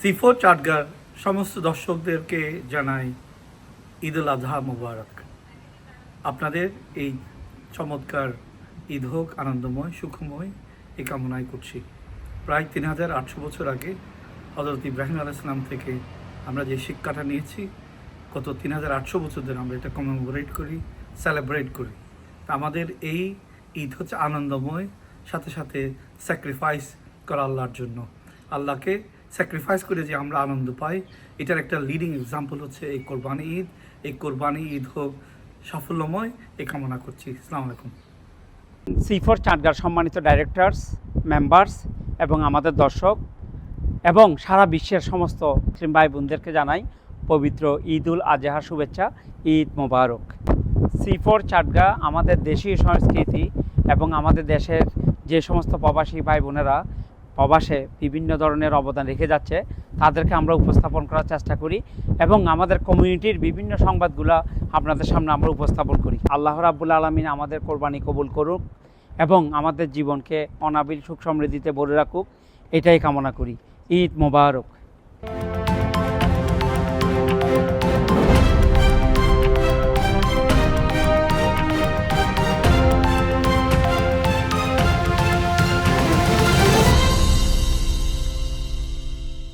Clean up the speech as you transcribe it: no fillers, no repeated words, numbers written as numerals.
C4 চাটগার সমস্ত দর্শকদেরকে জানাই ঈদ উল আজহা মোবারক। আপনাদের এই চমৎকার ঈদ হোক আনন্দময় সুখময় এই কামনাই করছি। প্রায় ৩,৮০০ বছর আগে হযরত ইব্রাহিম আলাইহিস সালাম থেকে আমরা যে শিক্ষাটা নিয়েছি, গত ৩,৮০০ বছর ধরে আমরা এটা কমেমোরেট করি, সেলিব্রেট করি। তা আমাদের এই ঈদ হচ্ছে আনন্দময়, সাথে সাথে স্যাক্রিফাইস করা আল্লাহর জন্য। আল্লাহকে স্যাক্রিফাইস করে যে আমরা আনন্দ পাই, এটার একটা লিডিং এক্সাম্পল হচ্ছে এই কোরবানি ঈদ। এই কোরবানি ঈদ হোক সাফল্যময় এই কামনা করছি। আসসালামু আলাইকুম। C4 চাটগার সম্মানিত ডাইরেক্টরস, মেম্বার্স এবং আমাদের দর্শক এবং সারা বিশ্বের সমস্ত মুসলিম ভাই বোনদেরকে জানাই পবিত্র ঈদ উল আজহা শুভেচ্ছা, ঈদ মোবারক। C4 চাটগা আমাদের দেশীয় সংস্কৃতি এবং আমাদের দেশের যে সমস্ত প্রবাসী ভাই বোনেরা প্রবাসে বিভিন্ন ধরনের অবদান রেখে যাচ্ছে, তাদেরকে আমরা উপস্থাপন করার চেষ্টা করি এবং আমাদের কমিউনিটির বিভিন্ন সংবাদগুলো আপনাদের সামনে আমরা উপস্থাপন করি। আল্লাহ রাব্বুল আলামিন আমাদের কোরবানি কবুল করুক এবং আমাদের জীবনকে অনাবিল সুখ সমৃদ্ধিতে ভরে রাখুক, এটাই কামনা করি। ঈদ মোবারক।